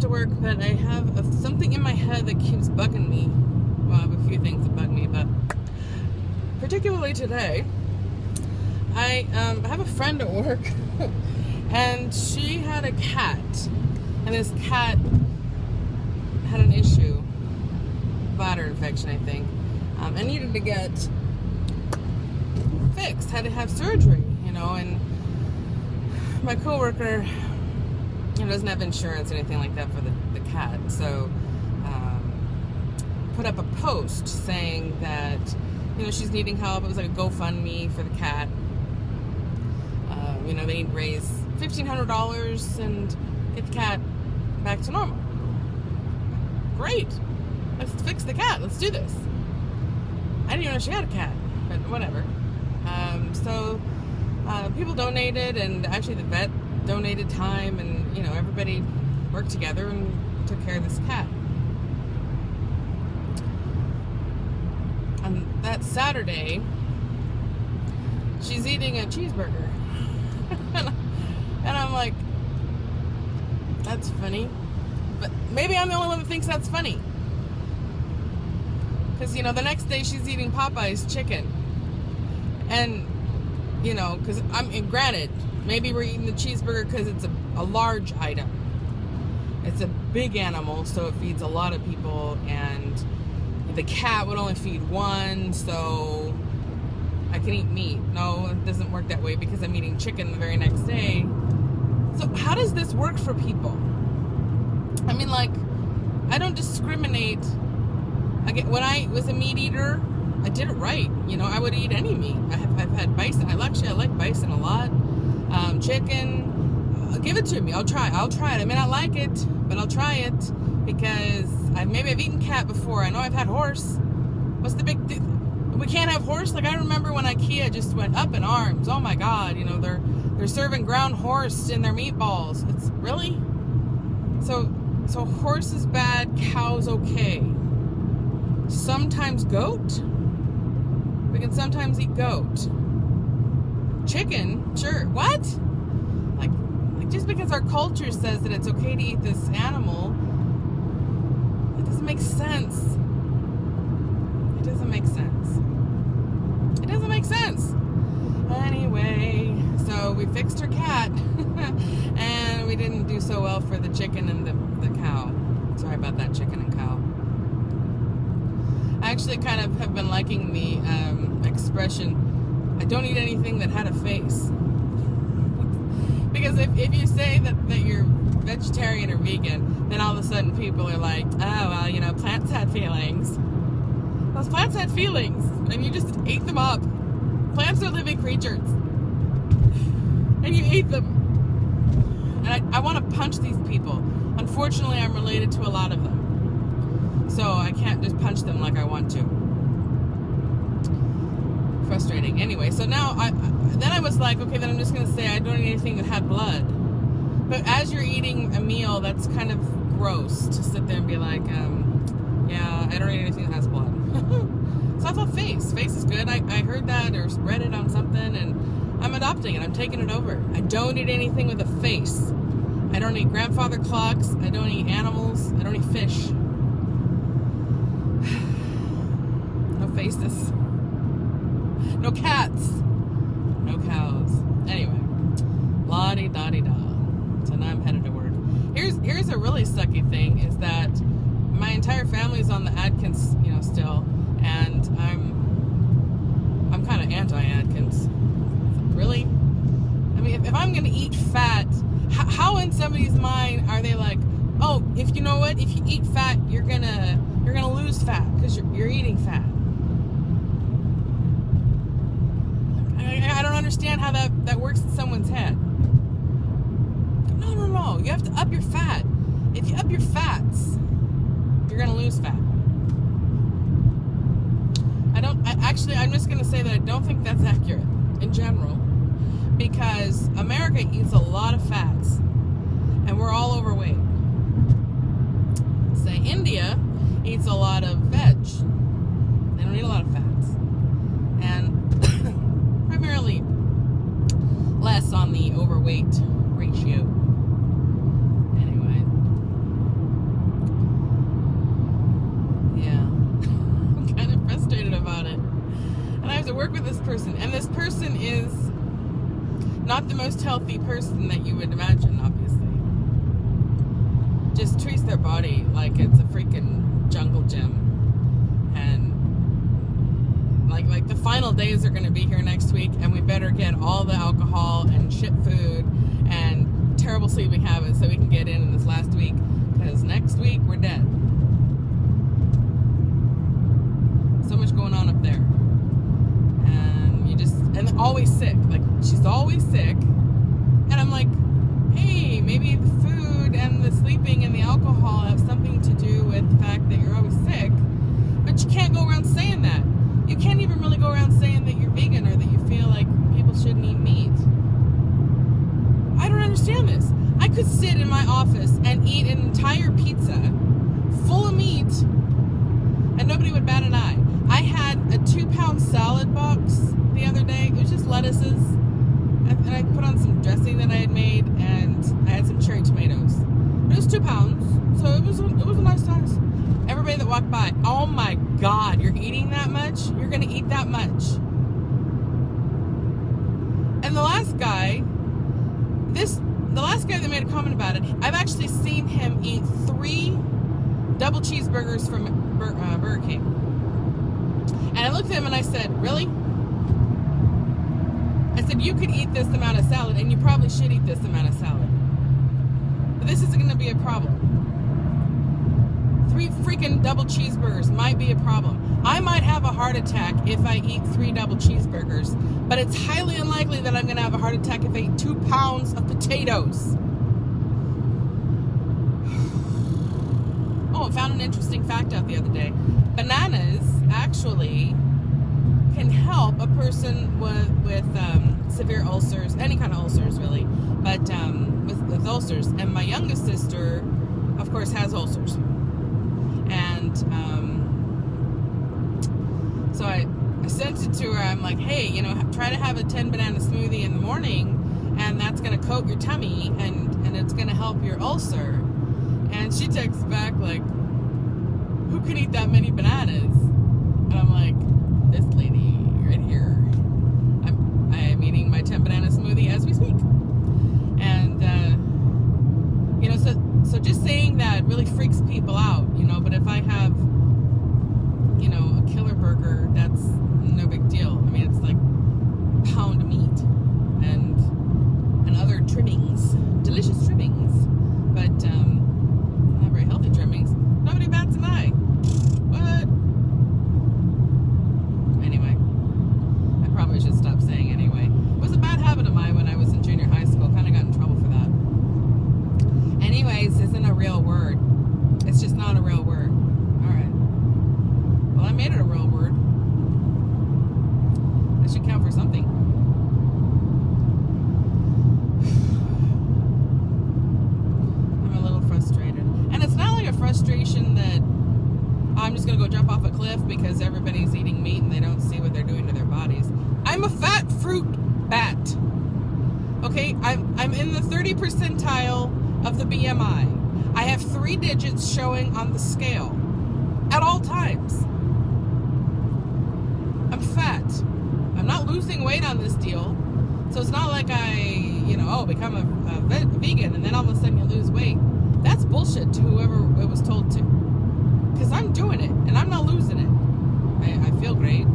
to work, but I have something in my head that keeps bugging me. Well, I have a few things that bug me, but particularly today, I have a friend at work, and she had a cat, and this cat had an issue, bladder infection, I think, and needed to get fixed, had to have surgery, and my coworker, doesn't have insurance or anything like that for the cat, so put up a post saying that, she's needing help. It was like a GoFundMe for the cat. They need to raise $1,500 and get the cat back to normal. Great. Let's fix the cat. Let's do this. I didn't even know she had a cat, but whatever. So people donated, and actually the vet donated time, and everybody worked together and took care of this cat. And that Saturday, she's eating a cheeseburger. And I'm like, that's funny. But maybe I'm the only one that thinks that's funny. Because, the next day she's eating Popeye's chicken. And, because granted, maybe we're eating the cheeseburger because it's a large item. It's a big animal, so it feeds a lot of people, and the cat would only feed one, so I can eat meat. No, it doesn't work that way because I'm eating chicken the very next day. So how does this work for people? I mean, I don't discriminate. Again, when I was a meat eater, I did it right. I would eat any meat. I've had bison. I like bison a lot. Chicken, give it to me. I'll try it. I may not like it, but I'll try it because maybe I've eaten cat before. I know I've had horse. What's the big deal? We can't have horse? I remember when IKEA just went up in arms. Oh my God, they're serving ground horse in their meatballs. It's really? So horse is bad, cow's okay. Sometimes goat? We can sometimes eat goat. Chicken? Sure. What? Like just because our culture says that it's okay to eat this animal, it doesn't make sense. It doesn't make sense. It doesn't make sense. Anyway, so we fixed her cat, and we didn't do so well for the chicken and the cow. Sorry about that, chicken and cow. I actually kind of have been liking the expression, I don't eat anything that had a face. Because if you say that you're vegetarian or vegan, then all of a sudden people are like, oh, well, plants had feelings. Those plants had feelings, and you just ate them up. Plants are living creatures. And you ate them. And I want to punch these people. Unfortunately, I'm related to a lot of them. So I can't just punch them like I want to. Frustrating. Anyway, so now then I was like, okay, then I'm just going to say I don't eat anything that had blood. But as you're eating a meal, that's kind of gross to sit there and be like, yeah, I don't eat anything that has blood. So I thought face is good. I heard that or read it on something, and I'm adopting it. I'm taking it over. I don't eat anything with a face. I don't eat grandfather clocks. I don't eat animals. I don't eat fish. No faces. No cats. No cows. Anyway, la-di-da-di-da. So now I'm headed to work. Here's a really sucky thing is that my entire family's on the Atkins, still, and I'm kind of anti-Atkins. Really? I mean, if I'm gonna eat fat, how in somebody's mind are they like, oh, if you eat fat, you're gonna lose fat because you're eating fat. I don't understand how that works in someone's head. No. You have to up your fat. If you up your fats, you're going to lose fat. I'm just going to say that I don't think that's accurate in general, because America eats a lot of fats, and we're all overweight. Say India eats a lot of veg. They don't eat a lot of fats. And primarily less on the overweight ratio. Anyway, to work with this person, and this person is not the most healthy person that you would imagine, obviously. Just treats their body like it's a freaking jungle gym. And like the final days are going to be here next week, and we better get all the alcohol and shit food and terrible sleeping habits so we can get in this last week, because next week we're dead. So much going on up there. And always sick. Like, she's always sick. And I'm like, hey, maybe the food and the sleeping and the alcohol have something to do with the fact that you're always sick. But you can't go around saying that. You can't even really go around saying that you're vegan or that you feel like people shouldn't eat meat. I don't understand this. I could sit in my office and eat an entire pizza full of meat and nobody would bat an eye. I had a 2-pound salad box the other day. It was just lettuces, and I put on some dressing that I had made, and I had some cherry tomatoes. It was 2 pounds, so it was a nice size. Everybody that walked by, oh my God, you're eating that much? You're gonna eat that much? And the last guy that made a comment about it, I've actually seen him eat 3 double cheeseburgers from Burger King. And I looked at him and I said, really? I said, you could eat this amount of salad, and you probably should eat this amount of salad. But this isn't going to be a problem. 3 freaking double cheeseburgers might be a problem. I might have a heart attack if I eat 3 double cheeseburgers, but it's highly unlikely that I'm going to have a heart attack if I eat 2 pounds of potatoes. Oh, I found an interesting fact out the other day. Bananas actually can help a person with severe ulcers, any kind of ulcers really, but with ulcers. And my youngest sister, of course, has ulcers. And so I sent it to her. I'm like, hey, try to have a 10 banana smoothie in the morning, and that's going to coat your tummy, and it's going to help your ulcer. And she texts back like, who can eat that many bananas? And I'm like, this lady right here. I'm eating my 10 banana smoothie as we speak. And, so just saying that really freaks people out, but if I have, a killer burger, that's no big deal. I mean, it's like a pound of meat and other trimmings, delicious trimmings, but, not very healthy trimmings. Nobody bats an eye. What? Anyway, I probably should stop saying anyway. It was a bad habit of mine when I was in junior high school. Kind of got in trouble for that. Anyways, isn't a real word. It's just not a real word. Alright. Well, I made it a real word. That should count for something. I'm a little frustrated. And it's not like a frustration that I'm just going to go jump off a cliff because everybody's eating meat and they don't see what they're doing to their bodies. I'm a fat fruit bat. Okay? I'm in the 30 percentile of the BMI. I have 3 digits showing on the scale at all times. I'm fat. I'm not losing weight on this deal. So it's not like I, become a vegan and then all of a sudden you lose weight. That's bullshit to whoever it was told to. Because I'm doing it and I'm not losing it. I feel great.